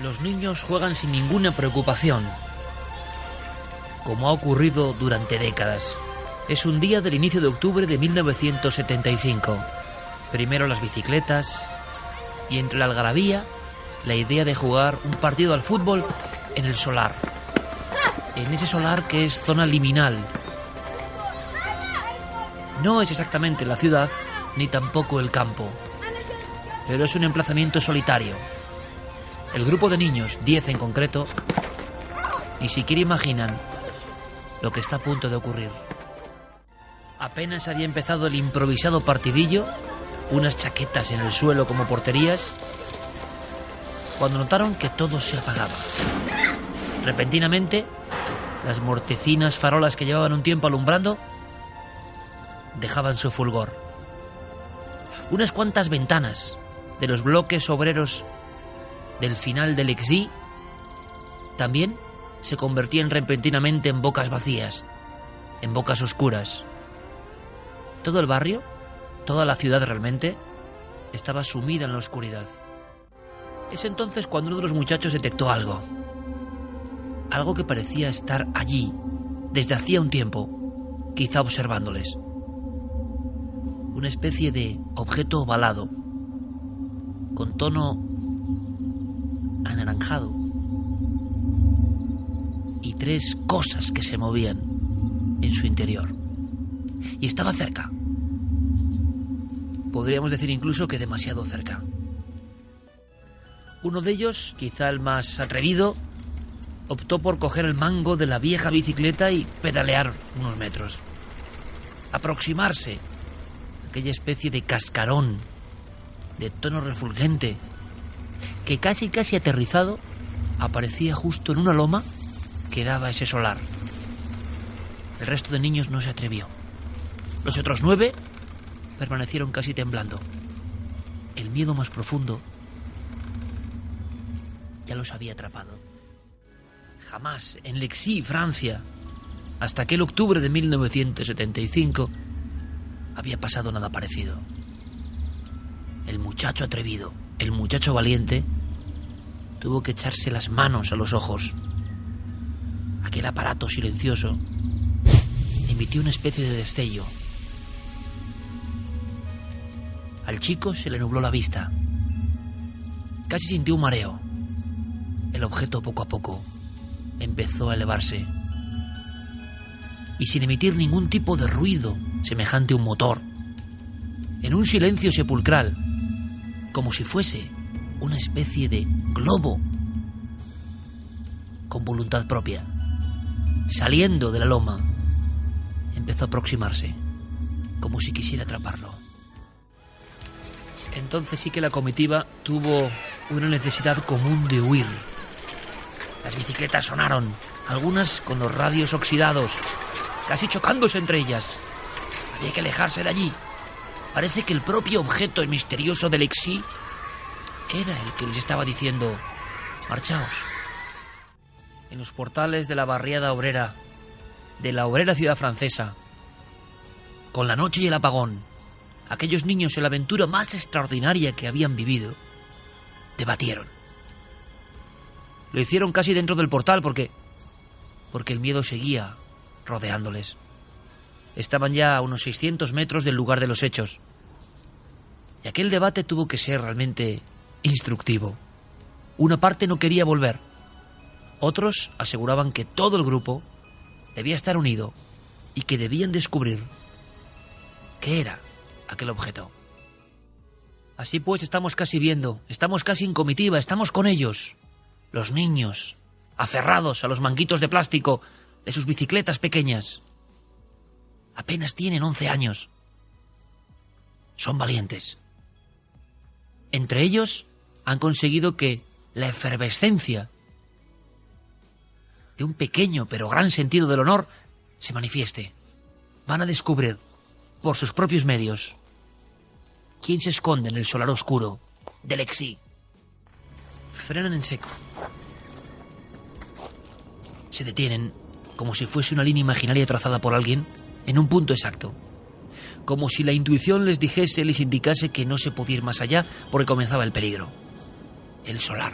Los niños juegan sin ninguna preocupación, como ha ocurrido durante décadas. Es un día del inicio de octubre de 1975. Primero las bicicletas y entre la algarabía la idea de jugar un partido al fútbol en el solar. En ese solar que es zona liminal. No es exactamente la ciudad ni tampoco el campo, pero es un emplazamiento solitario. El grupo de niños, 10 en concreto, ni siquiera imaginan lo que está a punto de ocurrir. Apenas había empezado el improvisado partidillo, unas chaquetas en el suelo como porterías, cuando notaron que todo se apagaba. Repentinamente, las mortecinas farolas que llevaban un tiempo alumbrando dejaban su fulgor. Unas cuantas ventanas de los bloques obreros del final del Exí también se convertían repentinamente en bocas vacías, en bocas oscuras. Todo el barrio, toda la ciudad realmente, estaba sumida en la oscuridad. Es entonces cuando uno de los muchachos detectó algo. Algo que parecía estar allí, desde hacía un tiempo, quizá observándoles. Una especie de objeto ovalado, con tono anaranjado, y 3 cosas que se movían en su interior. Y estaba cerca. Podríamos decir incluso que demasiado cerca. Uno de ellos, quizá el más atrevido, optó por coger el mango de la vieja bicicleta y pedalear unos metros. Aproximarse a aquella especie de cascarón de tono refulgente que casi aterrizado aparecía justo en una loma que daba a ese solar. El resto de niños no se atrevió. Los otros 9 permanecieron casi temblando. El miedo más profundo ya los había atrapado. Jamás en Lexí, Francia, hasta aquel octubre de 1975, había pasado nada parecido. El muchacho atrevido, el muchacho valiente, tuvo que echarse las manos a los ojos. Aquel aparato silencioso emitió una especie de destello. Al chico se le nubló la vista. Casi sintió un mareo. El objeto poco a poco empezó a elevarse. Y sin emitir ningún tipo de ruido semejante a un motor, en un silencio sepulcral, como si fuese una especie de globo con voluntad propia, saliendo de la loma, empezó a aproximarse, como si quisiera atraparlo. Entonces sí que la comitiva tuvo una necesidad común de huir. Las bicicletas sonaron, algunas con los radios oxidados, casi chocándose entre ellas. Había que alejarse de allí. Parece que el propio objeto misterioso del Exí era el que les estaba diciendo: marchaos. En los portales de la barriada obrera, de la obrera ciudad francesa, con la noche y el apagón, aquellos niños en la aventura más extraordinaria que habían vivido, debatieron. Lo hicieron casi dentro del portal porque el miedo seguía rodeándoles. Estaban ya a unos 600 metros del lugar de los hechos. Y aquel debate tuvo que ser realmente instructivo. Una parte no quería volver. Otros aseguraban que todo el grupo debía estar unido y que debían descubrir qué era aquel objeto. Así pues, estamos casi viendo, estamos casi en comitiva, estamos con ellos. Los niños, aferrados a los manguitos de plástico de sus bicicletas pequeñas. Apenas tienen 11 años. Son valientes. Entre ellos han conseguido que la efervescencia de un pequeño pero gran sentido del honor se manifieste. Van a descubrir, por sus propios medios, quién se esconde en el solar oscuro del Exí. Frenan en seco. Se detienen como si fuese una línea imaginaria trazada por alguien en un punto exacto. Como si la intuición les dijese, les indicase que no se podía ir más allá porque comenzaba el peligro. El solar.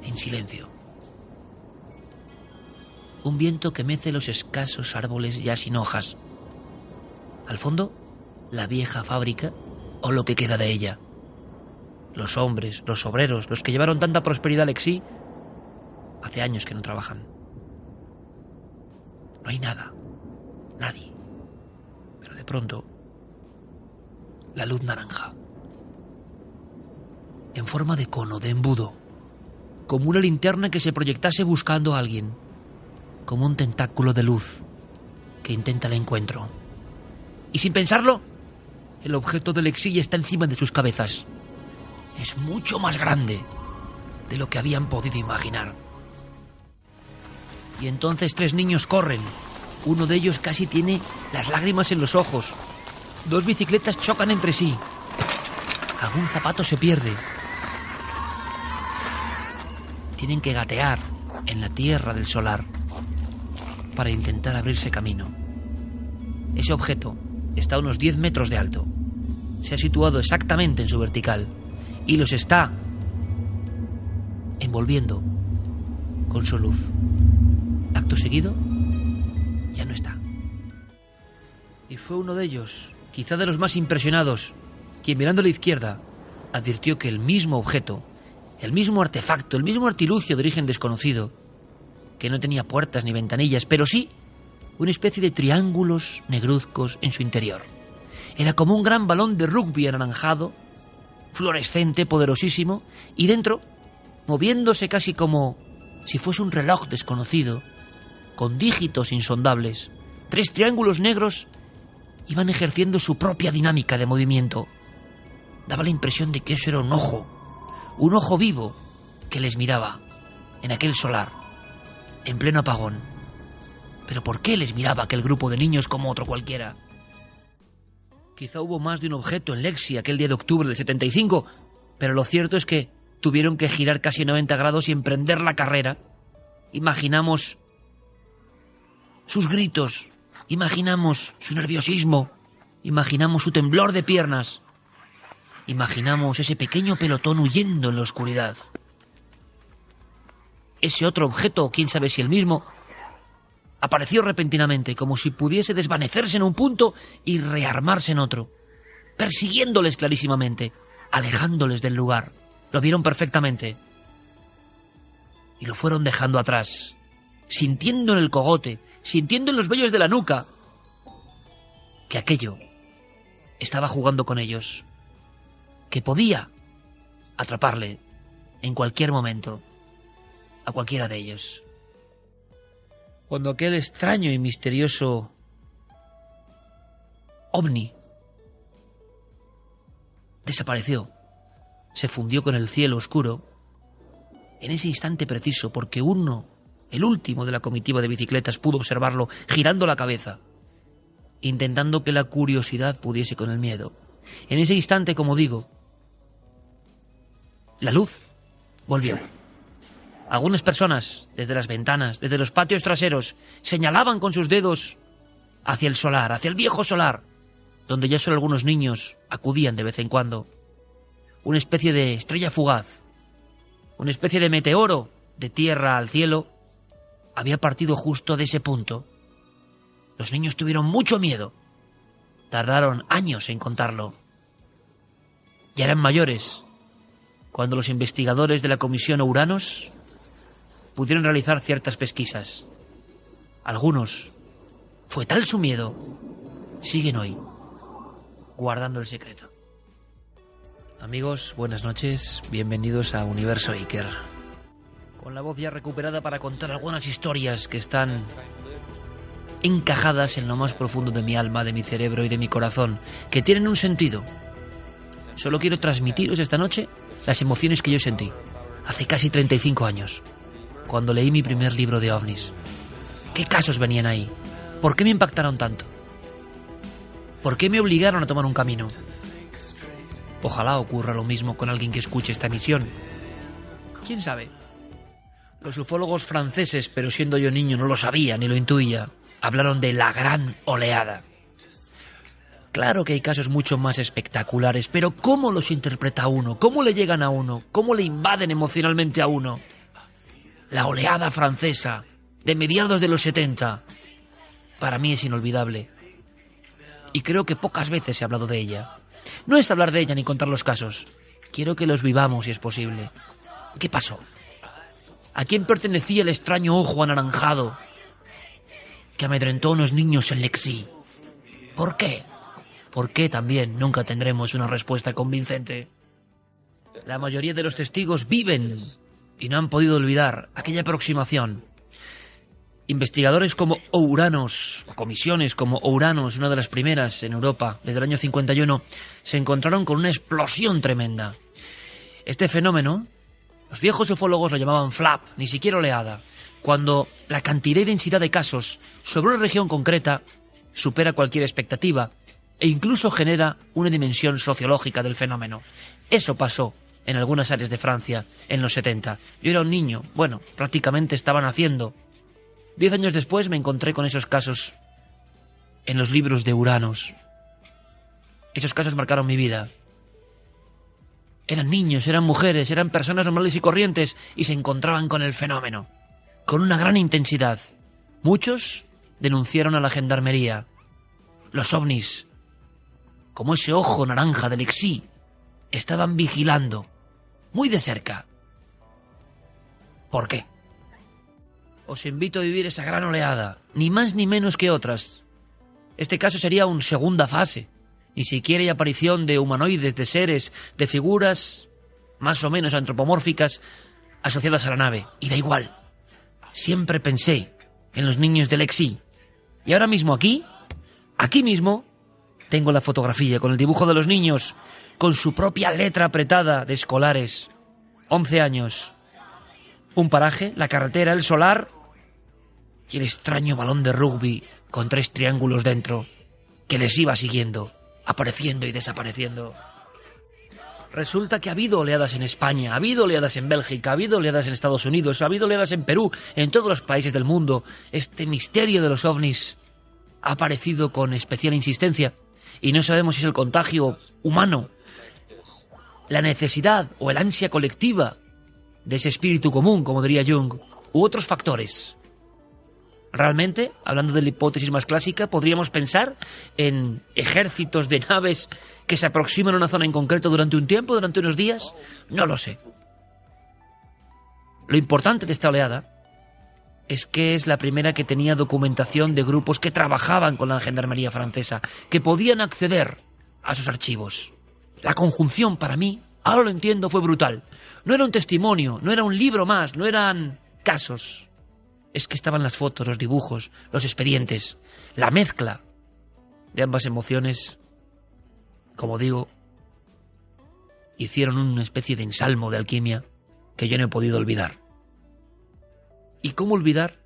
en silencio. Un viento que mece los escasos árboles ya sin hojas. Al fondo, la vieja fábrica o lo que queda de ella. Los hombres, los obreros, los que llevaron tanta prosperidad a Lexí, hace años que no trabajan. No hay nada, nadie. Pero de pronto, la luz naranja, en forma de cono, de embudo, como una linterna que se proyectase buscando a alguien, como un tentáculo de luz que intenta el encuentro. Y sin pensarlo, el objeto del Lexí está encima de sus cabezas. Es mucho más grande de lo que habían podido imaginar. Y entonces 3 niños corren. Uno de ellos casi tiene las lágrimas en los ojos. 2 bicicletas chocan entre sí. Algún zapato se pierde. Tienen que gatear en la tierra del solar para intentar abrirse camino. Ese objeto está a unos 10 metros de alto. Se ha situado exactamente en su vertical y los está envolviendo con su luz. Acto seguido, ya no está. Y fue uno de ellos, quizá de los más impresionados, quien mirando a la izquierda advirtió que el mismo objeto, el mismo artefacto, el mismo artilugio de origen desconocido, que no tenía puertas ni ventanillas, pero sí una especie de triángulos negruzcos en su interior. Era como un gran balón de rugby anaranjado, fluorescente, poderosísimo, y dentro, moviéndose casi como si fuese un reloj desconocido, con dígitos insondables, 3 triángulos negros iban ejerciendo su propia dinámica de movimiento. Daba la impresión de que eso era un ojo vivo que les miraba en aquel solar, en pleno apagón. ¿Pero por qué les miraba aquel grupo de niños como otro cualquiera? Quizá hubo más de un objeto en Lexí aquel día de octubre del 75, pero lo cierto es que tuvieron que girar casi 90 grados y emprender la carrera. Imaginamos sus gritos, imaginamos su nerviosismo, imaginamos su temblor de piernas, imaginamos ese pequeño pelotón huyendo en la oscuridad. Ese otro objeto, quién sabe si el mismo, apareció repentinamente, como si pudiese desvanecerse en un punto y rearmarse en otro, persiguiéndoles clarísimamente, alejándoles del lugar. Lo vieron perfectamente. Y lo fueron dejando atrás, sintiendo en el cogote, sintiendo en los vellos de la nuca, que aquello estaba jugando con ellos, que podía atraparle en cualquier momento a cualquiera de ellos. Cuando aquel extraño y misterioso ovni desapareció, se fundió con el cielo oscuro, en ese instante preciso, porque uno, el último de la comitiva de bicicletas, pudo observarlo girando la cabeza, intentando que la curiosidad pudiese con el miedo. En ese instante, como digo, la luz volvió. Algunas personas, desde las ventanas, desde los patios traseros, señalaban con sus dedos hacia el solar, hacia el viejo solar, donde ya solo algunos niños acudían de vez en cuando. Una especie de estrella fugaz, una especie de meteoro de tierra al cielo, había partido justo de ese punto. Los niños tuvieron mucho miedo. Tardaron años en contarlo. Ya eran mayores cuando los investigadores de la Comisión Ouranos pudieron realizar ciertas pesquisas. Algunos, fue tal su miedo, siguen hoy guardando el secreto. Amigos, buenas noches, bienvenidos a Universo Iker. Con la voz ya recuperada para contar algunas historias que están encajadas en lo más profundo de mi alma, de mi cerebro y de mi corazón, que tienen un sentido. Solo quiero transmitiros esta noche las emociones que yo sentí hace casi 35 años, cuando leí mi primer libro de ovnis. ¿Qué casos venían ahí? ¿Por qué me impactaron tanto? ¿Por qué me obligaron a tomar un camino? Ojalá ocurra lo mismo con alguien que escuche esta emisión. ¿Quién sabe? Los ufólogos franceses, pero siendo yo niño no lo sabía ni lo intuía, hablaron de la gran oleada. Claro que hay casos mucho más espectaculares, pero ¿cómo los interpreta uno? ¿Cómo le llegan a uno? ¿Cómo le invaden emocionalmente a uno? la oleada francesa de mediados de los 70, para mí es inolvidable. Y creo que pocas veces he hablado de ella. No es hablar de ella ni contar los casos. Quiero que los vivamos si es posible. ¿Qué pasó? ¿A quién pertenecía el extraño ojo anaranjado que amedrentó a unos niños en Lexí? ¿Por qué? ¿Por qué también nunca tendremos una respuesta convincente? La mayoría de los testigos viven y no han podido olvidar aquella aproximación. Investigadores como Ouranos, o comisiones como Ouranos, una de las primeras en Europa desde el año 51, se encontraron con una explosión tremenda. Este fenómeno, los viejos ufólogos lo llamaban flap, ni siquiera oleada, cuando la cantidad y densidad de casos sobre una región concreta supera cualquier expectativa e incluso genera una dimensión sociológica del fenómeno. Eso pasó en algunas áreas de Francia en los 70. Yo era un niño, bueno, prácticamente estaba naciendo. 10 años después me encontré con esos casos en los libros de Ouranos. Esos casos marcaron mi vida. Eran niños, eran mujeres, eran personas normales y corrientes y se encontraban con el fenómeno, con una gran intensidad. Muchos denunciaron a la gendarmería. Los ovnis, como ese ojo naranja del Lexí, estaban vigilando muy de cerca. ¿Por qué? Os invito a vivir esa gran oleada, ni más ni menos que otras. Este caso sería una segunda fase. Ni siquiera hay aparición de humanoides, de seres, de figuras más o menos antropomórficas asociadas a la nave. Y da igual. Siempre pensé en los niños de Lexí. Y ahora mismo aquí mismo, tengo la fotografía con el dibujo de los niños, con su propia letra apretada de escolares. 11 años. Un paraje, la carretera, el solar y el extraño balón de rugby con 3 triángulos dentro que les iba siguiendo, apareciendo y desapareciendo. Resulta que ha habido oleadas en España, ha habido oleadas en Bélgica, ha habido oleadas en Estados Unidos, ha habido oleadas en Perú, en todos los países del mundo. Este misterio de los ovnis ha aparecido con especial insistencia y no sabemos si es el contagio humano, la necesidad o el ansia colectiva de ese espíritu común, como diría Jung, u otros factores. Realmente, hablando de la hipótesis más clásica, podríamos pensar en ejércitos de naves que se aproximan a una zona en concreto durante un tiempo, durante unos días. No lo sé. Lo importante de esta oleada es que es la primera que tenía documentación de grupos que trabajaban con la gendarmería francesa, que podían acceder a sus archivos. La conjunción, para mí, ahora lo entiendo, fue brutal. No era un testimonio, no era un libro más, no eran casos. Es que estaban las fotos, los dibujos, los expedientes. La mezcla de ambas emociones, como digo, hicieron una especie de ensalmo de alquimia que yo no he podido olvidar. ¿Y cómo olvidar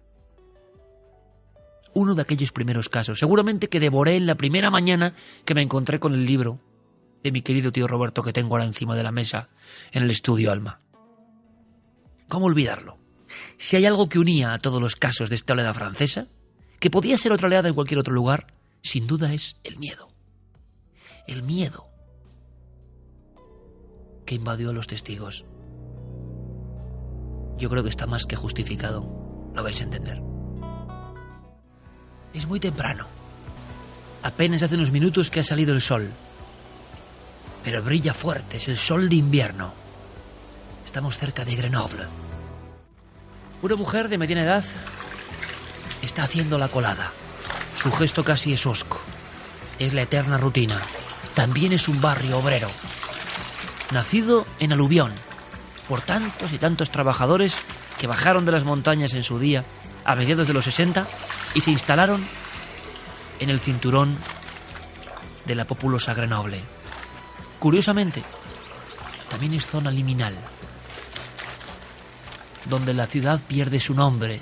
uno de aquellos primeros casos? Seguramente que devoré en la primera mañana que me encontré con el libro de mi querido tío Roberto que tengo ahora encima de la mesa en el estudio Alma. ¿Cómo olvidarlo? Si hay algo que unía a todos los casos de esta oleada francesa, que podía ser otra oleada en cualquier otro lugar, sin duda es el miedo. El miedo que invadió a los testigos. Yo creo que está más que justificado, lo vais a entender. Es muy temprano. Apenas hace unos minutos que ha salido el sol. Pero brilla fuerte, es el sol de invierno. Estamos cerca de Grenoble. Una mujer de mediana edad está haciendo la colada. Su gesto casi es hosco. Es la eterna rutina. También es un barrio obrero. Nacido en aluvión por tantos y tantos trabajadores que bajaron de las montañas en su día, a mediados de los 60, y se instalaron en el cinturón de la populosa Grenoble. Curiosamente, también es zona liminal, donde la ciudad pierde su nombre,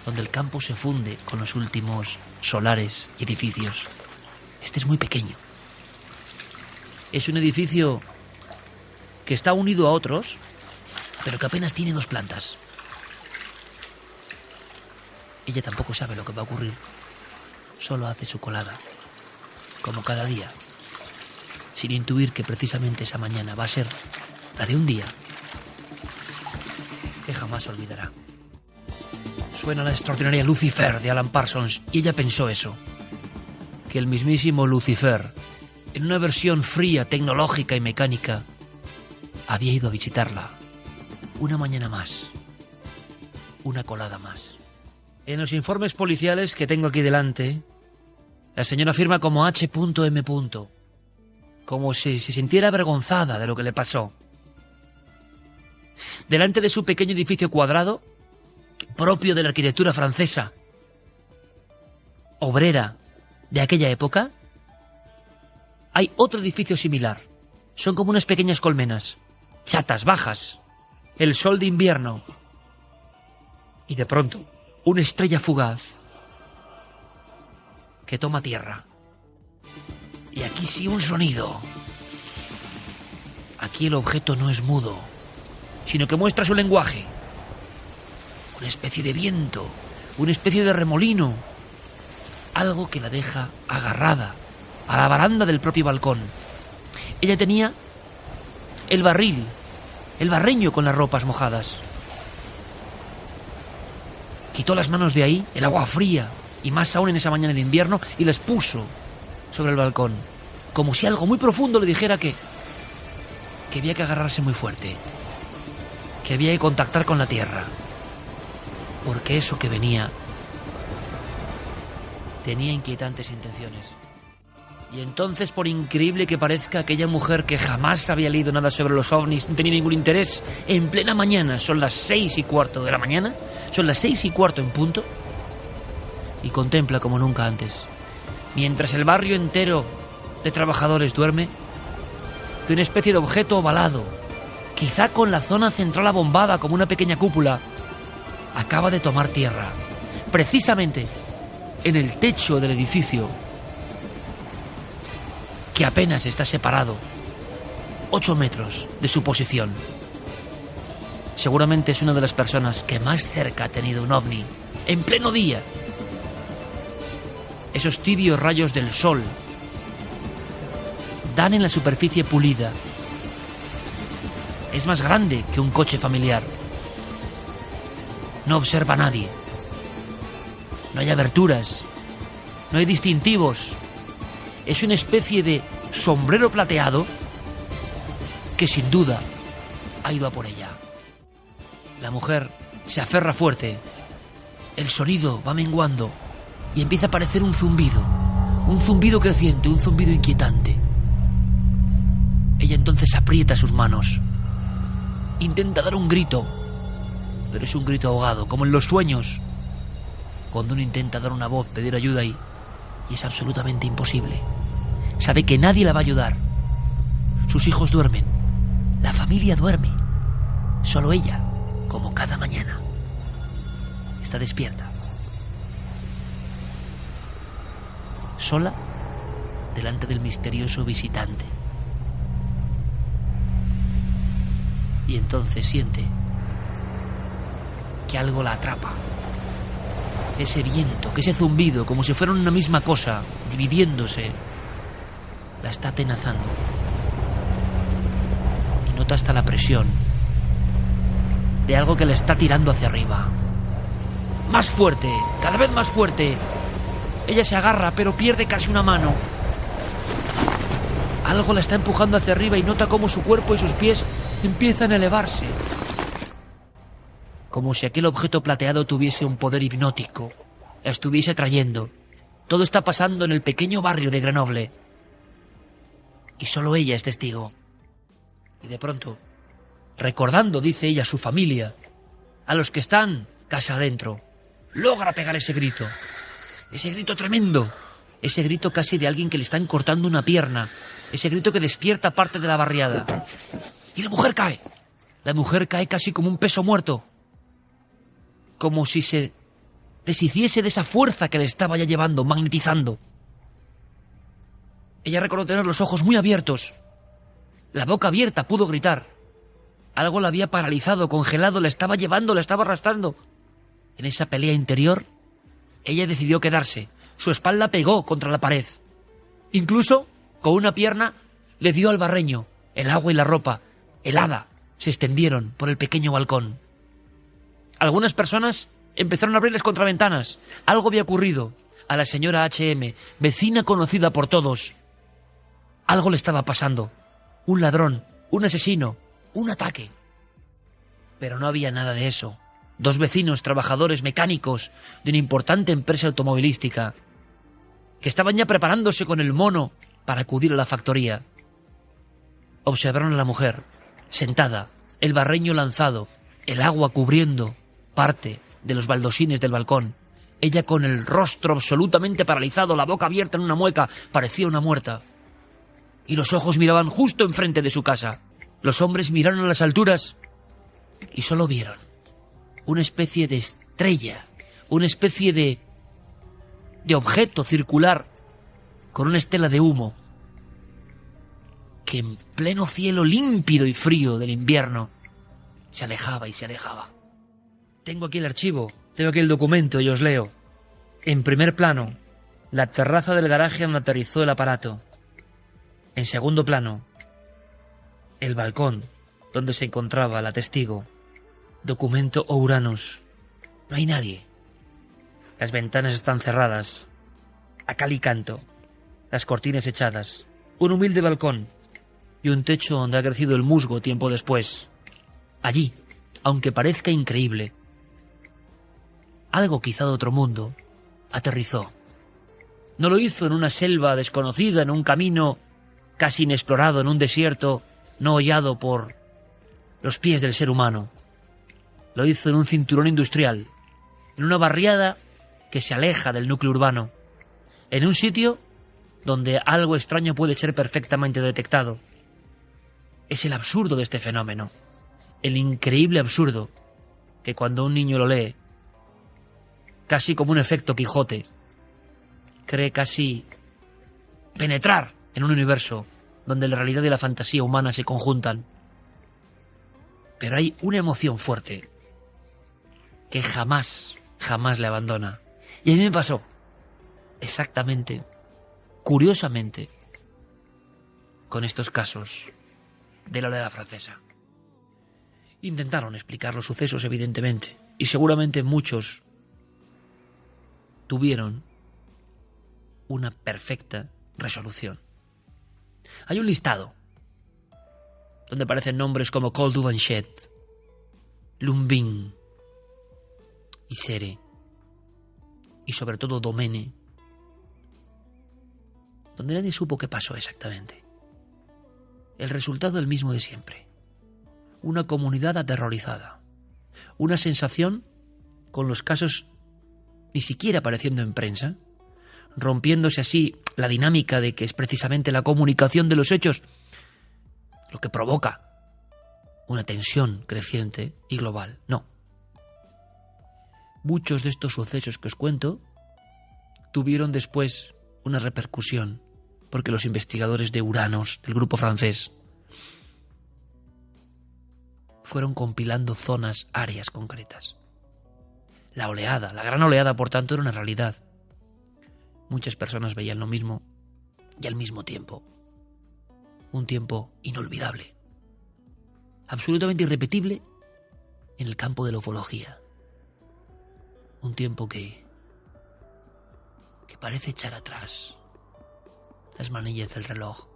donde el campo se funde con los últimos solares y edificios. Este es muy pequeño. Es un edificio que está unido a otros, pero que apenas tiene 2 plantas. Ella tampoco sabe lo que va a ocurrir. Solo hace su colada, como cada día, sin intuir que precisamente esa mañana va a ser la de un día que jamás olvidará. Suena la extraordinaria Lucifer de Alan Parsons y ella pensó eso, que el mismísimo Lucifer, en una versión fría, tecnológica y mecánica, había ido a visitarla una mañana más, una colada más. En los informes policiales que tengo aquí delante, la señora firma como H.M., como si se sintiera avergonzada de lo que le pasó. Delante de su pequeño edificio cuadrado, propio de la arquitectura francesa, obrera de aquella época, hay otro edificio similar. Son como unas pequeñas colmenas, chatas, bajas, el sol de invierno. Y de pronto, una estrella fugaz que toma tierra. Y aquí sí un sonido. Aquí el objeto no es mudo, sino que muestra su lenguaje. Una especie de viento, una especie de remolino. Algo que la deja agarrada a la baranda del propio balcón. Ella tenía el barril, el barreño con las ropas mojadas. Quitó las manos de ahí, el agua fría, y más aún en esa mañana de invierno, y las puso sobre el balcón, como si algo muy profundo le dijera que había que agarrarse muy fuerte, que había que contactar con la tierra, porque eso que venía tenía inquietantes intenciones. Y entonces, por increíble que parezca, aquella mujer que jamás había leído nada sobre los ovnis, no tenía ningún interés, en plena mañana, son las 6:15 de la mañana, son las 6:15 en punto, y contempla como nunca antes, mientras el barrio entero de trabajadores duerme, que una especie de objeto ovalado, quizá con la zona central abombada como una pequeña cúpula, acaba de tomar tierra, precisamente en el techo del edificio, que apenas está separado 8 metros de su posición. Seguramente es una de las personas que más cerca ha tenido un ovni, en pleno día. Esos tibios rayos del sol dan en la superficie pulida. Es más grande que un coche familiar. No observa a nadie. No hay aberturas. No hay distintivos. Es una especie de sombrero plateado que sin duda ha ido a por ella. La mujer se aferra fuerte. El sonido va menguando y empieza a aparecer un zumbido creciente, un zumbido inquietante. Ella entonces aprieta sus manos. Intenta dar un grito, pero es un grito ahogado, como en los sueños, cuando uno intenta dar una voz, pedir ayuda y es absolutamente imposible. Sabe que nadie la va a ayudar. Sus hijos duermen, la familia duerme. Solo ella, como cada mañana, está despierta. Sola, delante del misterioso visitante. Y entonces siente que algo la atrapa. Que ese viento, que ese zumbido, como si fueran una misma cosa, dividiéndose, la está atenazando. Y nota hasta la presión de algo que la está tirando hacia arriba. Más fuerte, cada vez más fuerte. Ella se agarra, pero pierde casi una mano. Algo la está empujando hacia arriba y nota cómo su cuerpo y sus pies empiezan a elevarse. Como si aquel objeto plateado tuviese un poder hipnótico, la estuviese atrayendo. Todo está pasando en el pequeño barrio de Grenoble. Y solo ella es testigo. Y de pronto, recordando, dice ella, su familia, a los que están casa adentro, logra pegar ese grito tremendo, ese grito casi de alguien que le están cortando una pierna, ese grito que despierta parte de la barriada. Y la mujer cae casi como un peso muerto, como si se deshiciese de esa fuerza que le estaba ya llevando, magnetizando. Ella recordó tener los ojos muy abiertos, la boca abierta, pudo gritar. Algo la había paralizado, congelado, la estaba llevando, la estaba arrastrando. En esa pelea interior, ella decidió quedarse. Su espalda pegó contra la pared. Incluso, con una pierna, le dio al barreño. El agua y la ropa, helada, se extendieron por el pequeño balcón. Algunas personas empezaron a abrir las contraventanas. Algo había ocurrido. A la señora H.M., vecina conocida por todos, algo le estaba pasando. Un ladrón, un asesino, un ataque. Pero no había nada de eso. 2 vecinos, trabajadores mecánicos de una importante empresa automovilística, que estaban ya preparándose con el mono para acudir a la factoría. Observaron a la mujer, sentada, el barreño lanzado, el agua cubriendo parte de los baldosines del balcón. Ella con el rostro absolutamente paralizado, la boca abierta en una mueca, parecía una muerta. Y los ojos miraban justo enfrente de su casa. Los hombres miraron a las alturas y solo vieron una especie de estrella, una especie de objeto circular con una estela de humo que en pleno cielo límpido y frío del invierno se alejaba y se alejaba. Tengo aquí el archivo, tengo aquí el documento y os leo. En primer plano, la terraza del garaje donde aterrizó el aparato. En segundo plano, el balcón donde se encontraba la testigo. Documento Uranus. No hay nadie. Las ventanas están cerradas, a cal y canto, las cortinas echadas, un humilde balcón y un techo donde ha crecido el musgo tiempo después. Allí, aunque parezca increíble, algo quizá de otro mundo, aterrizó. No lo hizo en una selva desconocida, en un camino casi inexplorado, en un desierto no hollado por los pies del ser humano. Lo hizo en un cinturón industrial, en una barriada que se aleja del núcleo urbano, en un sitio donde algo extraño puede ser perfectamente detectado. Es el absurdo de este fenómeno, el increíble absurdo, que cuando un niño lo lee, casi como un efecto Quijote, cree casi penetrar en un universo donde la realidad y la fantasía humana se conjuntan. Pero hay una emoción fuerte que jamás le abandona. Y a mí me pasó exactamente, curiosamente, con estos casos de la oleada francesa. Intentaron explicar los sucesos, evidentemente, y seguramente muchos tuvieron una perfecta resolución. Hay un listado donde aparecen nombres como Col du Vanchette, Lumbin, Isere y sobre todo Domene, donde nadie supo qué pasó exactamente. El resultado el mismo de siempre. Una comunidad aterrorizada. Una sensación con los casos ni siquiera apareciendo en prensa, rompiéndose así la dinámica de que es precisamente la comunicación de los hechos lo que provoca una tensión creciente y global. No. Muchos de estos sucesos que os cuento tuvieron después una repercusión, porque los investigadores de Uranus, del grupo francés, fueron compilando zonas, áreas concretas. La oleada, la gran oleada, por tanto, era una realidad. Muchas personas veían lo mismo y al mismo tiempo. Un tiempo inolvidable. Absolutamente irrepetible en el campo de la ufología. Un tiempo que parece echar atrás las manillas del reloj.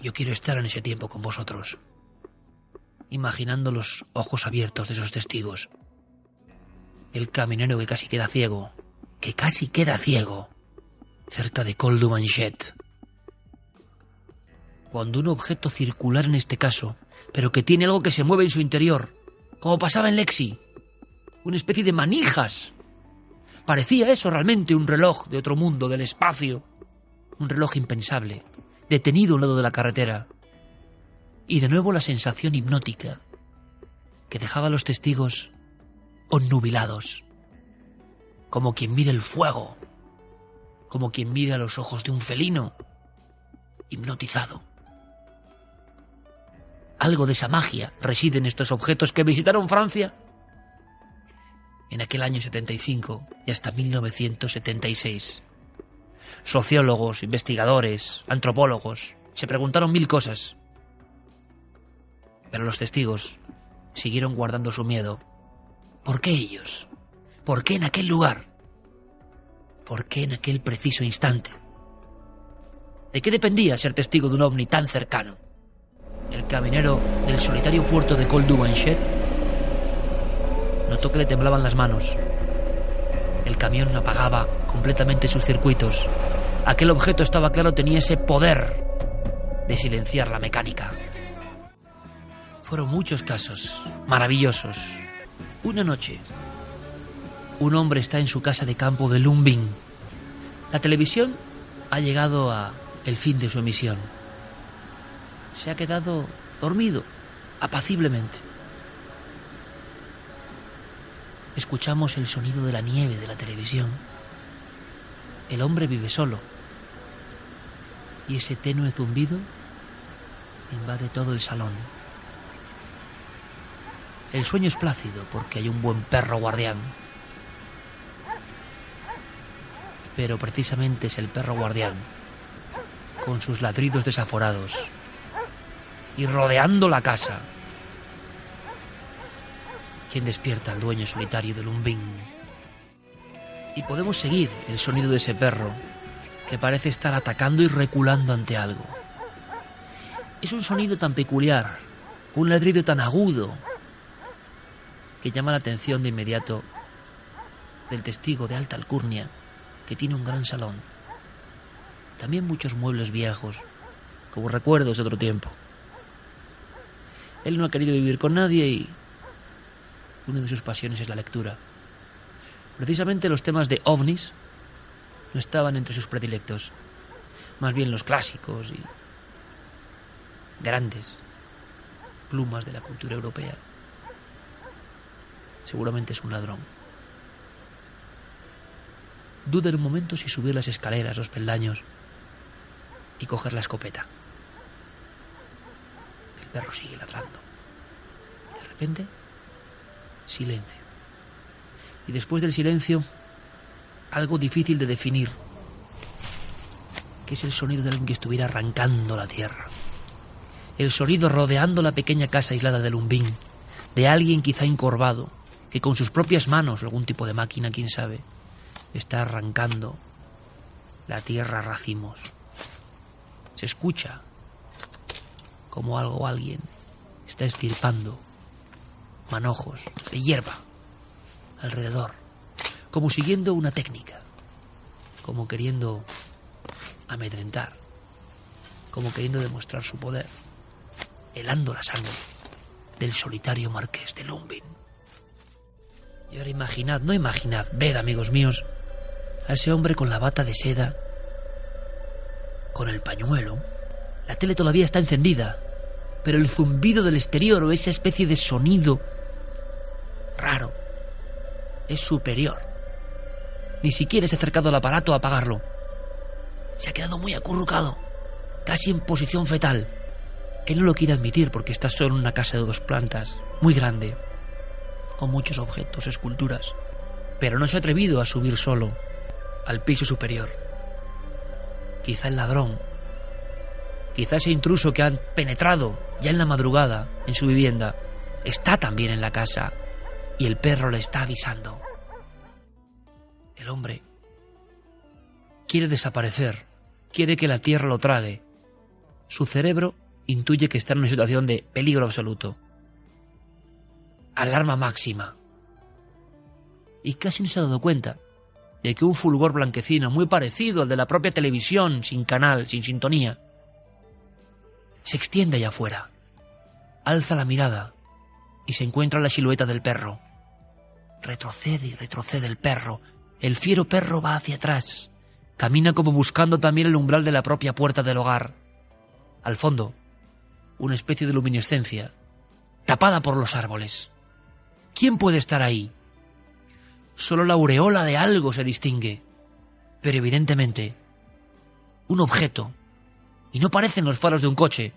Yo quiero estar en ese tiempo con vosotros, imaginando los ojos abiertos de esos testigos. El caminero que casi queda ciego, cerca de Col du Vanchette. Cuando un objeto circular en este caso, pero que tiene algo que se mueve en su interior, como pasaba en Lexi, una especie de manijas. Parecía eso realmente un reloj de otro mundo, del espacio, un reloj impensable, detenido a un lado de la carretera. Y de nuevo la sensación hipnótica que dejaba a los testigos obnubilados, como quien mira el fuego, como quien mira los ojos de un felino, hipnotizado. Algo de esa magia reside en estos objetos que visitaron Francia en aquel año 75 y hasta 1976. Sociólogos, investigadores, antropólogos se preguntaron 1000 cosas, pero los testigos siguieron guardando su miedo. ¿Por qué ellos? ¿Por qué en aquel lugar? ¿Por qué en aquel preciso instante? ¿De qué dependía ser testigo de un ovni tan cercano? El camionero del solitario puerto de Col du Banchet notó que le temblaban las manos. El camión apagaba completamente sus circuitos. Aquel objeto, estaba claro, tenía ese poder de silenciar la mecánica. Fueron muchos casos maravillosos. Una noche, un hombre está en su casa de campo de Lumbin. La televisión ha llegado a el fin de su emisión. Se ha quedado dormido, apaciblemente. Escuchamos el sonido de la nieve de la televisión. El hombre vive solo. Y ese tenue zumbido invade todo el salón. El sueño es plácido porque hay un buen perro guardián. Pero precisamente es el perro guardián, con sus ladridos desaforados y rodeando la casa, quien despierta al dueño solitario de Lumbin. Y podemos seguir el sonido de ese perro, que parece estar atacando y reculando ante algo. Es un sonido tan peculiar, un ladrido tan agudo, que llama la atención de inmediato del testigo de alta alcurnia, que tiene un gran salón. También muchos muebles viejos, como recuerdos de otro tiempo. Él no ha querido vivir con nadie y una de sus pasiones es la lectura. Precisamente los temas de ovnis no estaban entre sus predilectos, más bien los clásicos y grandes plumas de la cultura europea. Seguramente es un ladrón. Duda en un momento si subir las escaleras, los peldaños y coger la escopeta. El perro sigue ladrando. De repente, silencio. Y después del silencio, algo difícil de definir, que es el sonido de alguien que estuviera arrancando la tierra. El sonido rodeando la pequeña casa aislada de Lumbin, de alguien quizá encorvado, que con sus propias manos, algún tipo de máquina, quién sabe, está arrancando la tierra a racimos. Se escucha como algo o alguien está estirpando manojos de hierba alrededor, como siguiendo una técnica, como queriendo amedrentar, como queriendo demostrar su poder, helando la sangre del solitario marqués de Lumbin. Y ahora imaginad, ved, amigos míos, a ese hombre con la bata de seda, con el pañuelo. La tele todavía está encendida, pero el zumbido del exterior o esa especie de sonido raro es superior. Ni siquiera se ha acercado al aparato a apagarlo. Se ha quedado muy acurrucado, casi en posición fetal. Él no lo quiere admitir porque está solo en una casa de 2 plantas, muy grande, con muchos objetos, esculturas, pero no se ha atrevido a subir solo al piso superior. Quizá el ladrón, quizá ese intruso que ha penetrado ya en la madrugada en su vivienda, está también en la casa y el perro le está avisando. El hombre quiere desaparecer, quiere que la tierra lo trague. Su cerebro intuye que está en una situación de peligro absoluto. Alarma máxima. Y casi no se ha dado cuenta de que un fulgor blanquecino muy parecido al de la propia televisión, sin canal, sin sintonía, se extiende allá afuera. Alza la mirada y se encuentra la silueta del perro. Retrocede y retrocede el perro. El fiero perro va hacia atrás. Camina como buscando también el umbral de la propia puerta del hogar. Al fondo, una especie de luminiscencia, tapada por los árboles. ¿Quién puede estar ahí? Solo la aureola de algo se distingue, pero evidentemente, un objeto, y no parecen los faros de un coche,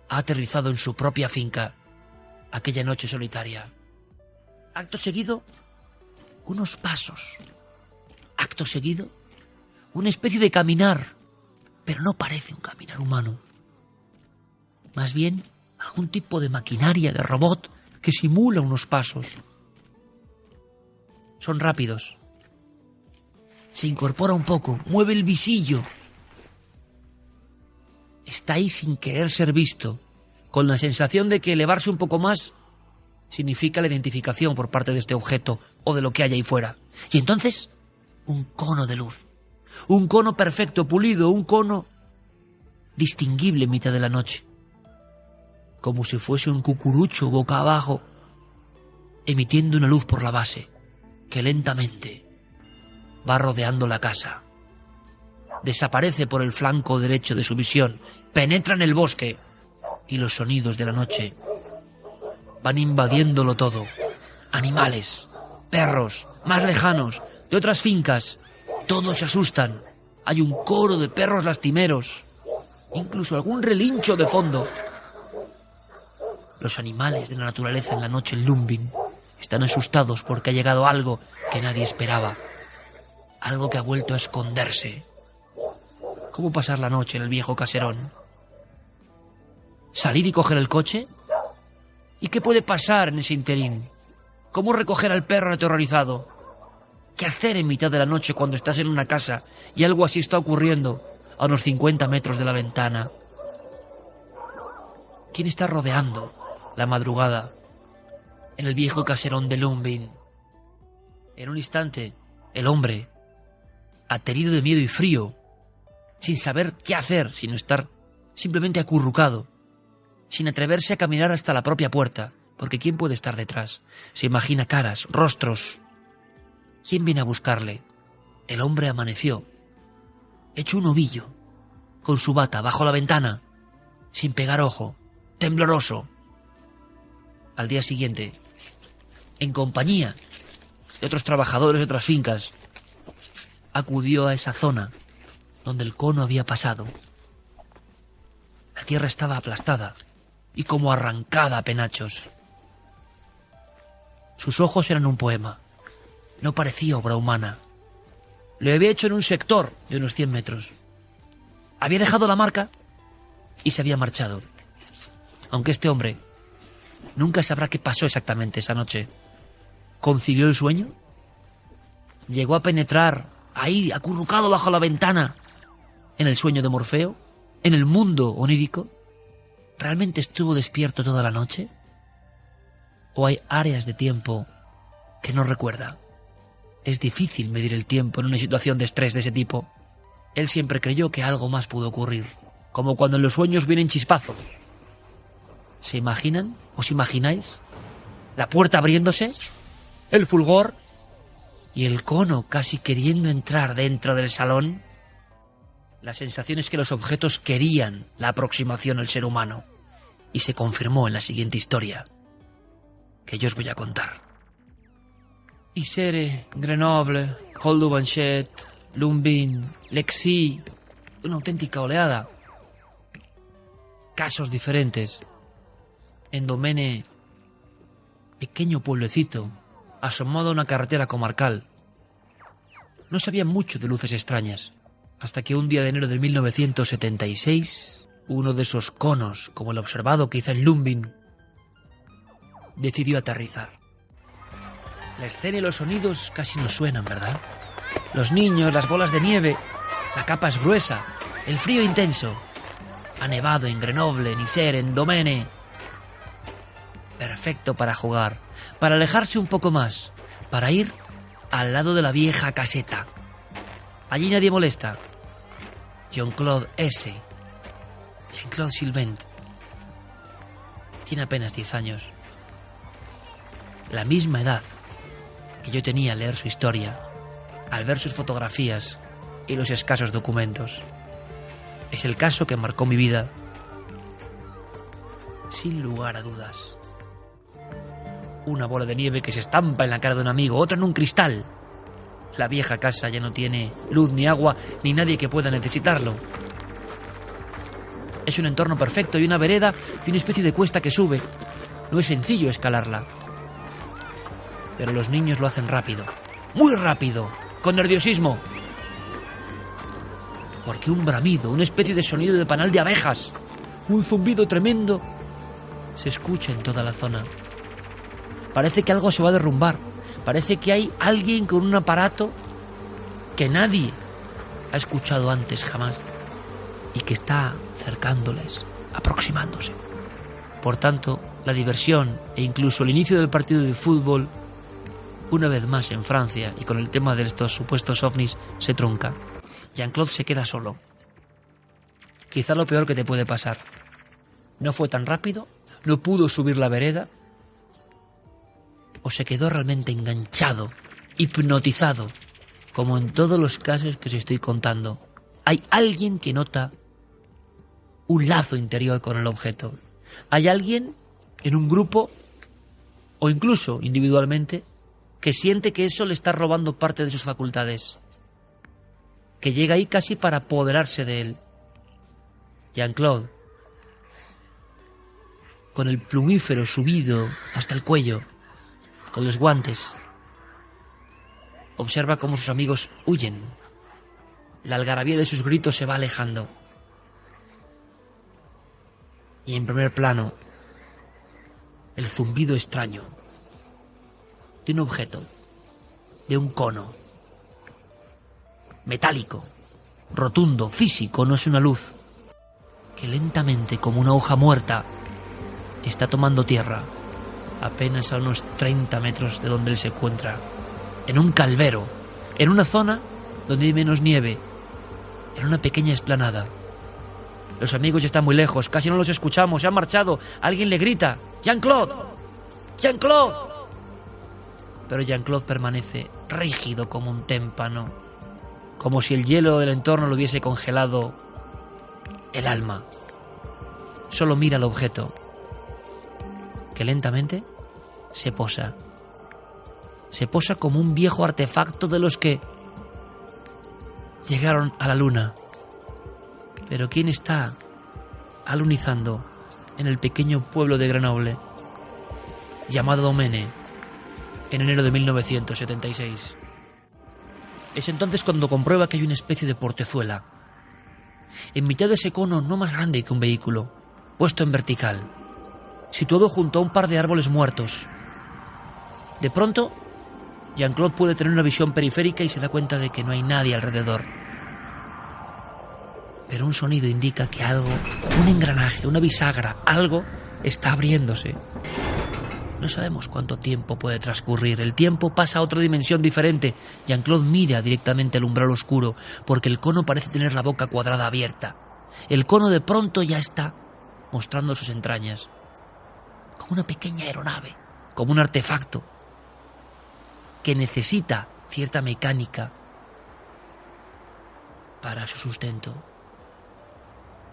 ha aterrizado en su propia finca aquella noche solitaria. Acto seguido, unos pasos. Acto seguido, una especie de caminar, pero no parece un caminar humano. Más bien, algún tipo de maquinaria, de robot, que simula unos pasos. Son rápidos. Se incorpora un poco, mueve el visillo. Está ahí sin querer ser visto, con la sensación de que elevarse un poco más significa la identificación por parte de este objeto o de lo que hay ahí fuera. Y entonces, un cono de luz. Un cono perfecto, pulido, un cono distinguible en mitad de la noche. Como si fuese un cucurucho boca abajo, emitiendo una luz por la base, que lentamente va rodeando la casa. Desaparece por el flanco derecho de su visión, penetra en el bosque, y los sonidos de la noche van invadiéndolo todo. Animales, perros, más lejanos, de otras fincas, todos se asustan. Hay un coro de perros lastimeros, incluso algún relincho de fondo. Los animales de la naturaleza en la noche en Lundvik están asustados porque ha llegado algo que nadie esperaba. Algo que ha vuelto a esconderse. ¿Cómo pasar la noche en el viejo caserón? ¿Salir y coger el coche? ¿Y qué puede pasar en ese interín? ¿Cómo recoger al perro aterrorizado? ¿Qué hacer en mitad de la noche cuando estás en una casa y algo así está ocurriendo a unos 50 metros de la ventana? ¿Quién está rodeando la madrugada en el viejo caserón de Lundvik? En un instante, el hombre, aterido de miedo y frío, sin saber qué hacer, sino estar simplemente acurrucado, sin atreverse a caminar hasta la propia puerta, porque ¿quién puede estar detrás? Se imagina caras, rostros. ¿Quién viene a buscarle? El hombre amaneció, hecho un ovillo, con su bata bajo la ventana, sin pegar ojo, tembloroso. Al día siguiente, en compañía de otros trabajadores de otras fincas, acudió a esa zona donde el cono había pasado. La tierra estaba aplastada y como arrancada a penachos. Sus ojos eran un poema. No parecía obra humana. Lo había hecho en un sector de unos 100 metros. Había dejado la marca y se había marchado. Aunque este hombre nunca sabrá qué pasó exactamente esa noche. ¿Concilió el sueño? ¿Llegó a penetrar ahí, acurrucado bajo la ventana, en el sueño de Morfeo? ¿En el mundo onírico? ¿Realmente estuvo despierto toda la noche? ¿O hay áreas de tiempo que no recuerda? Es difícil medir el tiempo en una situación de estrés de ese tipo. Él siempre creyó que algo más pudo ocurrir, como cuando en los sueños vienen chispazos. ¿Se imaginan? ¿Os imagináis? La puerta abriéndose, el fulgor y el cono casi queriendo entrar dentro del salón. La sensación es que los objetos querían la aproximación al ser humano, y se confirmó en la siguiente historia, que yo os voy a contar. Isere, Grenoble, Holdovanshet, Lundvik, Lexi, una auténtica oleada. Casos diferentes. En Domene, pequeño pueblecito, asomado a una carretera comarcal. No sabía mucho de luces extrañas, hasta que un día de enero de 1976, uno de esos conos, como el observado que hizo en Lundvik, decidió aterrizar. La escena y los sonidos casi no suenan, ¿verdad? Los niños, las bolas de nieve, la capa es gruesa, el frío intenso. Ha nevado en Grenoble, en Isère, en Domene. Perfecto para jugar, para alejarse un poco más, para ir al lado de la vieja caseta. Allí nadie molesta. Jean-Claude S. Jean-Claude Sylvain tiene apenas 10 años. La misma edad que yo tenía al leer su historia, al ver sus fotografías y los escasos documentos. Es el caso que marcó mi vida, sin lugar a dudas. Una bola de nieve que se estampa en la cara de un amigo, otra en un cristal. La vieja casa ya no tiene luz ni agua, ni nadie que pueda necesitarlo. Es un entorno perfecto y una vereda y una especie de cuesta que sube. No es sencillo escalarla. Pero los niños lo hacen rápido, muy rápido, con nerviosismo. Porque un bramido, una especie de sonido de panal de abejas, un zumbido tremendo, se escucha en toda la zona. Parece que algo se va a derrumbar. Parece que hay alguien con un aparato que nadie ha escuchado antes jamás y que está acercándoles, aproximándose. Por tanto, la diversión e incluso el inicio del partido de fútbol, una vez más en Francia y con el tema de estos supuestos ovnis, se trunca. Jean-Claude se queda solo. Quizá lo peor que te puede pasar. No fue tan rápido, no pudo subir la vereda, o se quedó realmente enganchado, hipnotizado, como en todos los casos que os estoy contando. Hay alguien que nota un lazo interior con el objeto. Hay alguien en un grupo, o incluso individualmente, que siente que eso le está robando parte de sus facultades, que llega ahí casi para apoderarse de él. Jean-Claude, con el plumífero subido hasta el cuello, con los guantes, observa cómo sus amigos huyen. La algarabía de sus gritos se va alejando. Y en primer plano, el zumbido extraño de un objeto, de un cono, metálico, rotundo, físico, no es una luz, que lentamente, como una hoja muerta, está tomando tierra, apenas a unos 30 metros de donde él se encuentra, en un calvero, en una zona donde hay menos nieve, en una pequeña explanada. Los amigos ya están muy lejos, casi no los escuchamos, se han marchado. Alguien le grita: ¡Jean-Claude! ¡Jean-Claude! Pero Jean-Claude permanece rígido como un témpano, como si el hielo del entorno le hubiese congelado el alma. Solo mira el objeto, que lentamente se posa. Se posa como un viejo artefacto de los que llegaron a la luna. Pero ¿quién está alunizando en el pequeño pueblo de Grenoble llamado Domene en enero de 1976? Es entonces cuando comprueba que hay una especie de portezuela en mitad de ese cono no más grande que un vehículo, puesto en vertical, situado junto a un par de árboles muertos. De pronto, Jean-Claude puede tener una visión periférica y se da cuenta de que no hay nadie alrededor. Pero un sonido indica que algo, un engranaje, una bisagra, algo está abriéndose. No sabemos cuánto tiempo puede transcurrir. El tiempo pasa a otra dimensión diferente. Jean-Claude mira directamente al umbral oscuro, porque el cono parece tener la boca cuadrada abierta. El cono de pronto ya está mostrando sus entrañas, como una pequeña aeronave, como un artefacto que necesita cierta mecánica para su sustento.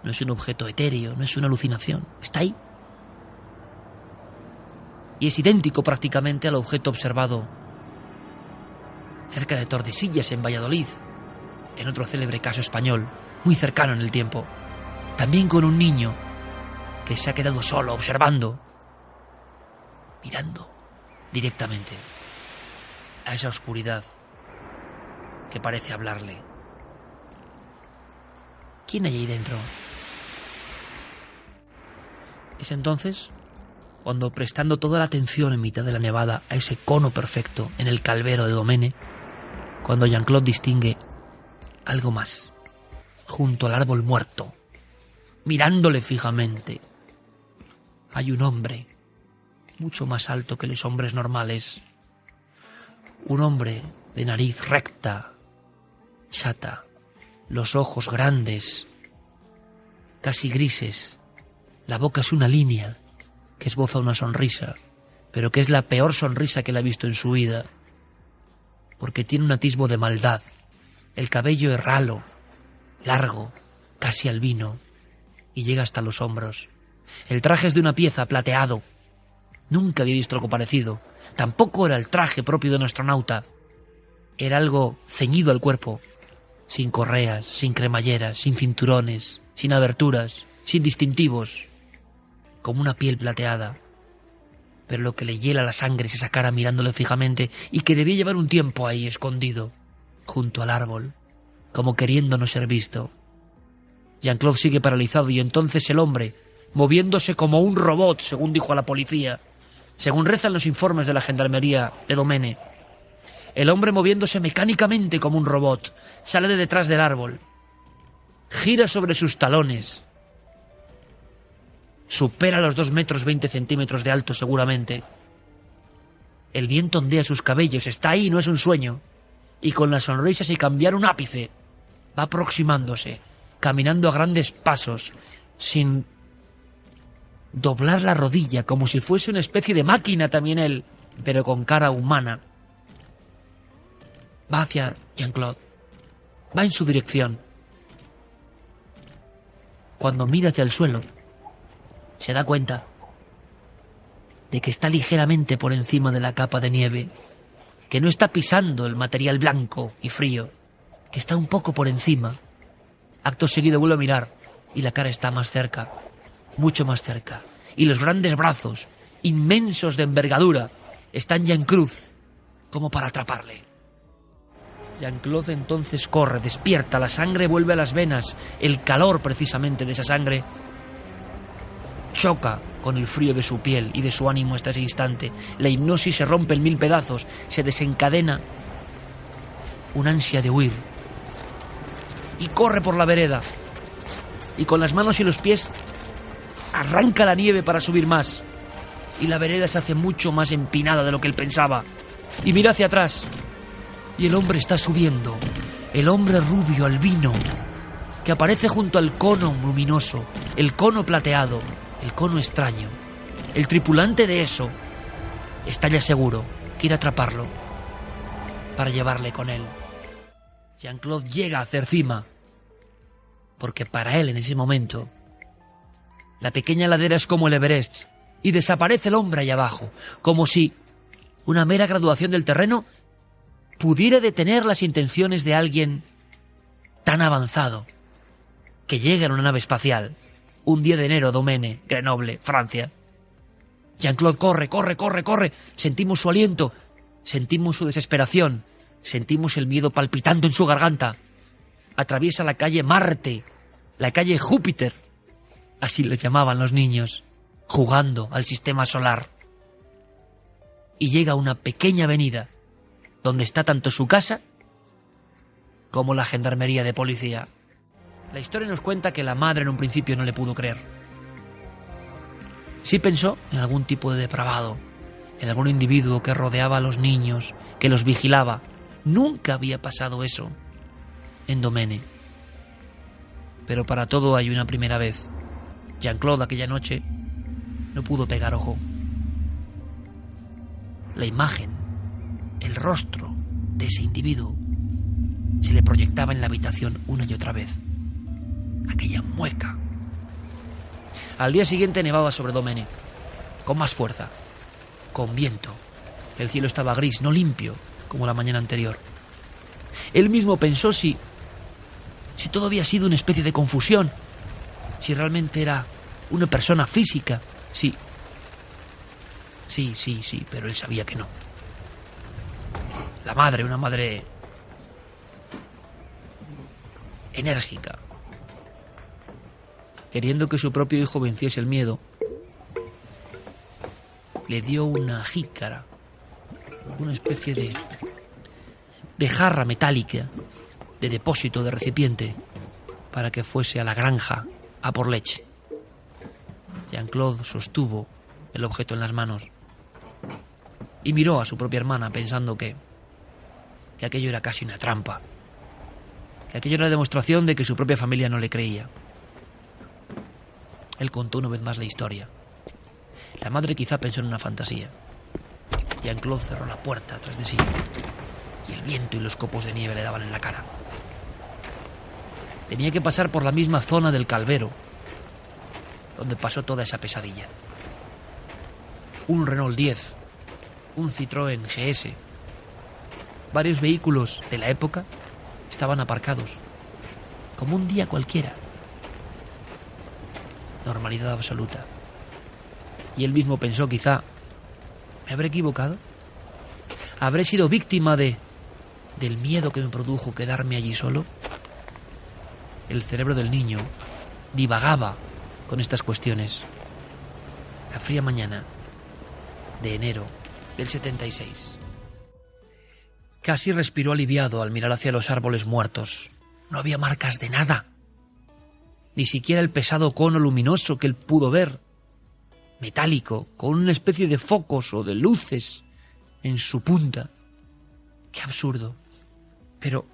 No es un objeto etéreo, no es una alucinación, está ahí. Y es idéntico prácticamente al objeto observado cerca de Tordesillas, en Valladolid, en otro célebre caso español, muy cercano en el tiempo. También con un niño que se ha quedado solo, observando, mirando directamente a esa oscuridad que parece hablarle. ¿Quién hay ahí dentro? Es entonces cuando, prestando toda la atención en mitad de la nevada a ese cono perfecto en el calvero de Domene, cuando Jean-Claude distingue algo más, junto al árbol muerto, mirándole fijamente. Hay un hombre, mucho más alto que los hombres normales, un hombre de nariz recta, chata, los ojos grandes, casi grises, la boca es una línea que esboza una sonrisa, pero que es la peor sonrisa que él ha visto en su vida, porque tiene un atisbo de maldad. El cabello es ralo, largo, casi albino, y llega hasta los hombros. El traje es de una pieza, plateado. Nunca había visto algo parecido. Tampoco era el traje propio de un astronauta. Era algo ceñido al cuerpo, sin correas, sin cremalleras, sin cinturones, sin aberturas, sin distintivos, como una piel plateada. Pero lo que le hiela la sangre es esa cara mirándole fijamente, y que debía llevar un tiempo ahí escondido, junto al árbol, como queriendo no ser visto. Jean-Claude sigue paralizado, y entonces el hombre, moviéndose como un robot, según dijo a la policía, Según rezan los informes de la gendarmería de Domene, el hombre, moviéndose mecánicamente como un robot, sale de detrás del árbol, gira sobre sus talones, supera los 2 metros 20 centímetros de alto seguramente. El viento ondea sus cabellos, está ahí, no es un sueño, y con la sonrisa sin cambiar un ápice, va aproximándose, caminando a grandes pasos, sin doblar la rodilla, como si fuese una especie de máquina también él, pero con cara humana. Va hacia Jean-Claude, va en su dirección. Cuando mira hacia el suelo, se da cuenta de que está ligeramente por encima de la capa de nieve, que no está pisando el material blanco y frío, que está un poco por encima. Acto seguido vuelve a mirar y la cara está más cerca, mucho más cerca, y los grandes brazos, inmensos de envergadura, están ya en cruz, como para atraparle. Jean-Claude entonces corre, despierta, la sangre vuelve a las venas, el calor precisamente de esa sangre choca con el frío de su piel y de su ánimo hasta ese instante. La hipnosis se rompe en 1000 pedazos, se desencadena un ansia de huir. Y corre por la vereda. Y con las manos y los pies arranca la nieve para subir más. Y la vereda se hace mucho más empinada de lo que él pensaba. Y mira hacia atrás. Y el hombre está subiendo. El hombre rubio, albino, que aparece junto al cono luminoso, el cono plateado, el cono extraño. El tripulante de eso está ya seguro, quiere atraparlo para llevarle con él. Jean-Claude llega hacia encima, porque para él en ese momento la pequeña ladera es como el Everest y desaparece el hombre allá abajo, como si una mera graduación del terreno pudiera detener las intenciones de alguien tan avanzado que llega en una nave espacial. Un día de enero, Domene, Grenoble, Francia. Jean-Claude corre, corre, corre, corre. Sentimos su aliento, sentimos su desesperación, sentimos el miedo palpitando en su garganta. Atraviesa la calle Marte, la calle Júpiter, así le llamaban los niños, jugando al sistema solar. Y llega a una pequeña avenida, donde está tanto su casa como la gendarmería de policía. La historia nos cuenta que la madre en un principio no le pudo creer. Sí pensó en algún tipo de depravado, en algún individuo que rodeaba a los niños, que los vigilaba. Nunca había pasado eso en Domene. Pero para todo hay una primera vez. Jean-Claude aquella noche no pudo pegar ojo. La imagen, el rostro de ese individuo se le proyectaba en la habitación una y otra vez. Aquella mueca. Al día siguiente nevaba sobre Domene, con más fuerza, con viento. El cielo estaba gris, no limpio, como la mañana anterior. Él mismo pensó si todo había sido una especie de confusión, si realmente era una persona física, sí, pero él sabía que no. La madre, una madre enérgica, queriendo que su propio hijo venciese el miedo, le dio una jícara, una especie de jarra metálica, de depósito, de recipiente, para que fuese a la granja a por leche. Jean-Claude sostuvo el objeto en las manos y miró a su propia hermana pensando que aquello era casi una trampa, que aquello era la demostración de que su propia familia no le creía. Él contó una vez más la historia. La madre quizá pensó en una fantasía. Jean-Claude cerró la puerta tras de sí y el viento y los copos de nieve le daban en la cara. Tenía que pasar por la misma zona del Calvero, donde pasó toda esa pesadilla. Un Renault 10, un Citroën GS, varios vehículos de la época estaban aparcados, como un día cualquiera. Normalidad absoluta. Y él mismo pensó, quizá, ¿me habré equivocado? ¿Habré sido víctima del miedo que me produjo quedarme allí solo? El cerebro del niño divagaba con estas cuestiones. La fría mañana, de enero del 76. Casi respiró aliviado al mirar hacia los árboles muertos. No había marcas de nada. Ni siquiera el pesado cono luminoso que él pudo ver, metálico, con una especie de focos o de luces en su punta. ¡Qué absurdo! Pero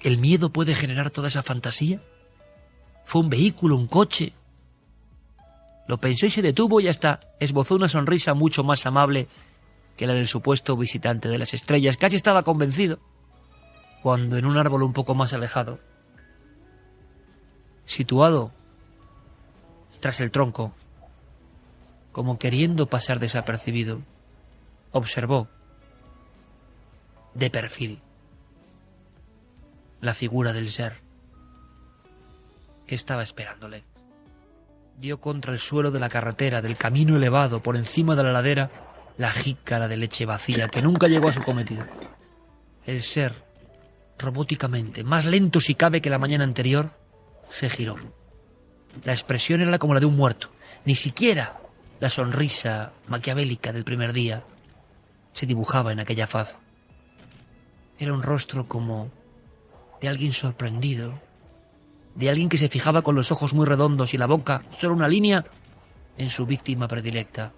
¿el miedo puede generar toda esa fantasía? ¿Fue un vehículo, un coche? Lo pensó y se detuvo y hasta esbozó una sonrisa mucho más amable que la del supuesto visitante de las estrellas. Casi estaba convencido cuando en un árbol un poco más alejado, situado tras el tronco, como queriendo pasar desapercibido, observó de perfil la figura del ser que estaba esperándole. Dio contra el suelo de la carretera, del camino elevado, por encima de la ladera, la jícara de leche vacía que nunca llegó a su cometido. El ser, robóticamente, más lento si cabe que la mañana anterior, se giró. La expresión era como la de un muerto. Ni siquiera la sonrisa maquiavélica del primer día se dibujaba en aquella faz. Era un rostro como de alguien sorprendido, de alguien que se fijaba con los ojos muy redondos y la boca, solo una línea, en su víctima predilecta.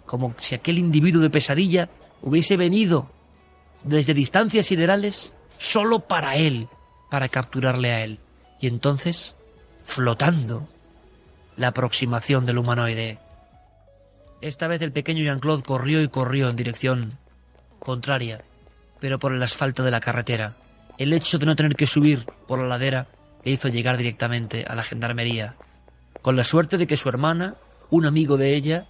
Como si aquel individuo de pesadilla hubiese venido desde distancias siderales solo para él, para capturarle a él. Y entonces, flotando, la aproximación del humanoide. Esta vez el pequeño Jean-Claude corrió y corrió en dirección contraria, pero por el asfalto de la carretera. El hecho de no tener que subir por la ladera le hizo llegar directamente a la gendarmería, con la suerte de que su hermana, un amigo de ella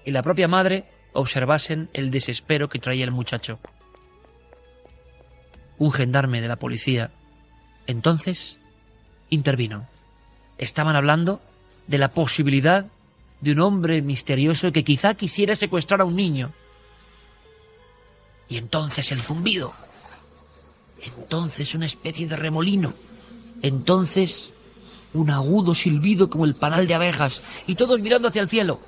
y la propia madre observasen el desespero que traía el muchacho. Un gendarme de la policía entonces intervino. Estaban hablando de la posibilidad de un hombre misterioso que quizá quisiera secuestrar a un niño. Y entonces el zumbido. Entonces una especie de remolino. Entonces un agudo silbido como el panal de abejas, y todos mirando hacia el cielo.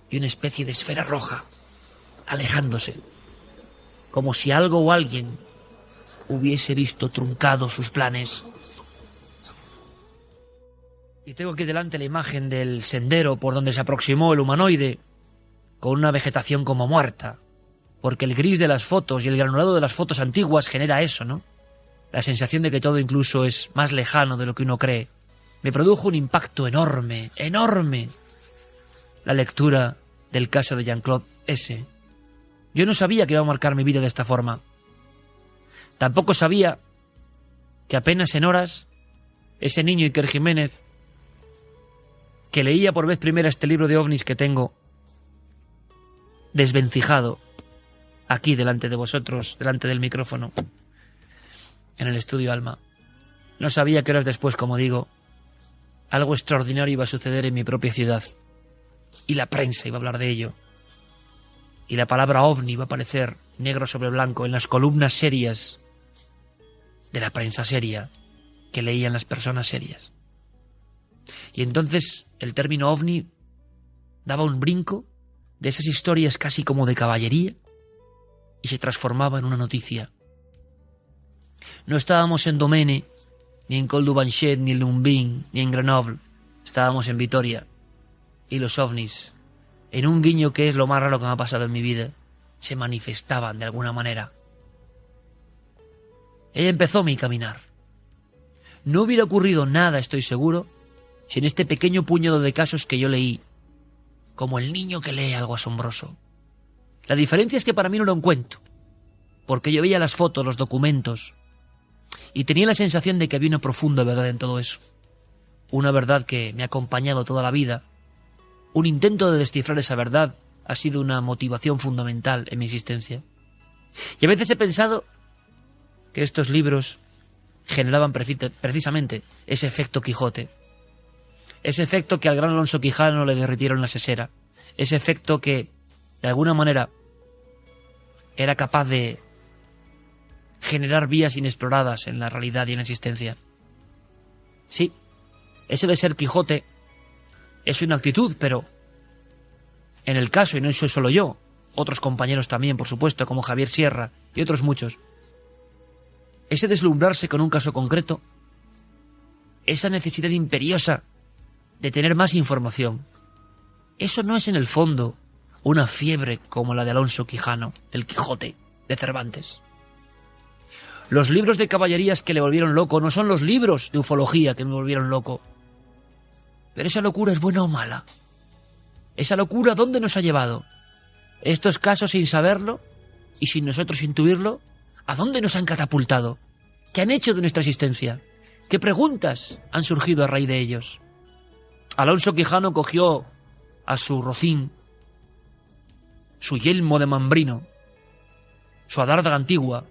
Y una especie de esfera roja, alejándose, como si algo o alguien hubiese visto truncados sus planes. Y tengo aquí delante la imagen del sendero por donde se aproximó el humanoide, con una vegetación como muerta, porque el gris de las fotos y el granulado de las fotos antiguas genera eso, ¿no? La sensación de que todo incluso es más lejano de lo que uno cree. Me produjo un impacto enorme, enorme, la lectura del caso de Jean-Claude S. Yo no sabía que iba a marcar mi vida de esta forma. Tampoco sabía que apenas en horas ese niño Iker Jiménez, que leía por vez primera este libro de ovnis que tengo desvencijado aquí delante de vosotros, delante del micrófono, en el estudio Alma, no sabía que horas después, como digo, algo extraordinario iba a suceder en mi propia ciudad, y la prensa iba a hablar de ello, y la palabra ovni iba a aparecer negro sobre blanco en las columnas serias de la prensa seria que leían las personas serias. Y entonces el término ovni daba un brinco de esas historias casi como de caballería y se transformaba en una noticia. No estábamos en Domene, ni en Col du Banchet, ni en Lumbin, ni en Grenoble. Estábamos en Vitoria. Y los ovnis, en un guiño que es lo más raro que me ha pasado en mi vida, se manifestaban de alguna manera. Ella empezó mi caminar. No hubiera ocurrido nada, estoy seguro, si en este pequeño puñado de casos que yo leí, como el niño que lee algo asombroso. La diferencia es que para mí no era un cuento, porque yo veía las fotos, los documentos, y tenía la sensación de que había una profunda verdad en todo eso. Una verdad que me ha acompañado toda la vida. Un intento de descifrar esa verdad ha sido una motivación fundamental en mi existencia. Y a veces he pensado que estos libros generaban precisamente ese efecto Quijote. Ese efecto que al gran Alonso Quijano le derritieron la sesera. Ese efecto que, de alguna manera, era capaz de generar vías inexploradas en la realidad y en la existencia. Sí, eso de ser Quijote es una actitud, pero En el caso, y no soy solo yo, otros compañeros también, por supuesto, como Javier Sierra y otros muchos, ese deslumbrarse con un caso concreto, esa necesidad imperiosa de tener más información, eso no es en el fondo una fiebre como la de Alonso Quijano, el Quijote de Cervantes. Los libros de caballerías que le volvieron loco no son los libros de ufología que me volvieron loco. Pero esa locura es buena o mala. Esa locura, ¿dónde nos ha llevado? Estos casos, sin saberlo y sin nosotros intuirlo, ¿a dónde nos han catapultado? ¿Qué han hecho de nuestra existencia? ¿Qué preguntas han surgido a raíz de ellos? Alonso Quijano cogió a su rocín, su yelmo de mambrino, su adarga antigua,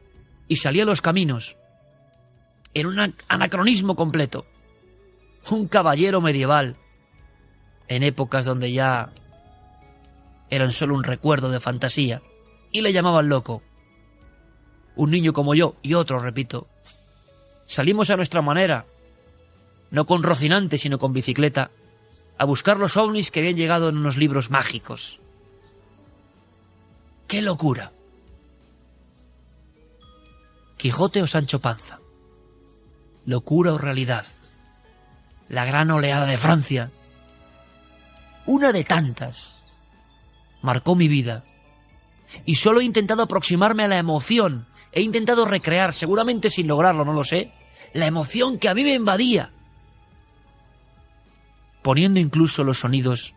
y salía a los caminos, en un anacronismo completo. Un caballero medieval, en épocas donde ya eran solo un recuerdo de fantasía, y le llamaban loco. Un niño como yo, y otro, repito, salimos a nuestra manera, no con Rocinante, sino con bicicleta, a buscar los ovnis que habían llegado en unos libros mágicos. ¡Qué locura! Quijote o Sancho Panza. Locura o realidad. La gran oleada de Francia. Una de tantas. Marcó mi vida. Y solo he intentado aproximarme a la emoción. He intentado recrear, seguramente sin lograrlo, no lo sé, la emoción que a mí me invadía. Poniendo incluso los sonidos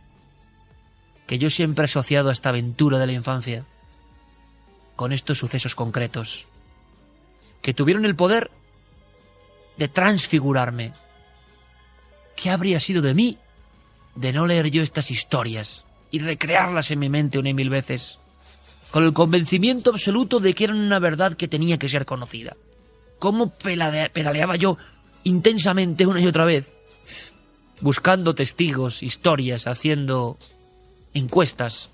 que yo siempre he asociado a esta aventura de la infancia con estos sucesos concretos, que tuvieron el poder de transfigurarme. ¿Qué habría sido de mí de no leer yo estas historias y recrearlas en mi mente una y mil veces, con el convencimiento absoluto de que eran una verdad que tenía que ser conocida? ¿Cómo pedaleaba yo intensamente una y otra vez, buscando testigos, historias, haciendo encuestas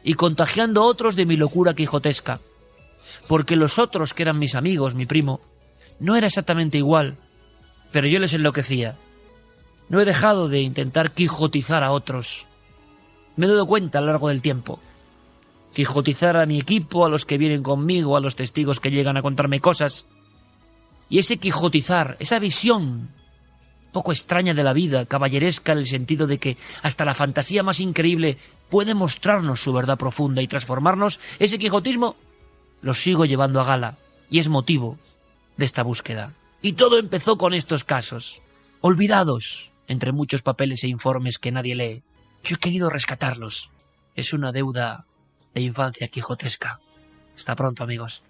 y contagiando a otros de mi locura quijotesca? Porque los otros, que eran mis amigos, mi primo, no era exactamente igual, pero yo les enloquecía. No he dejado de intentar quijotizar a otros. Me he dado cuenta a lo largo del tiempo. Quijotizar a mi equipo, a los que vienen conmigo, a los testigos que llegan a contarme cosas. Y ese quijotizar, esa visión poco extraña de la vida, caballeresca en el sentido de que hasta la fantasía más increíble puede mostrarnos su verdad profunda y transformarnos, ese quijotismo lo sigo llevando a gala y es motivo de esta búsqueda. Y todo empezó con estos casos, olvidados entre muchos papeles e informes que nadie lee. Yo he querido rescatarlos. Es una deuda de infancia quijotesca. Hasta pronto, amigos.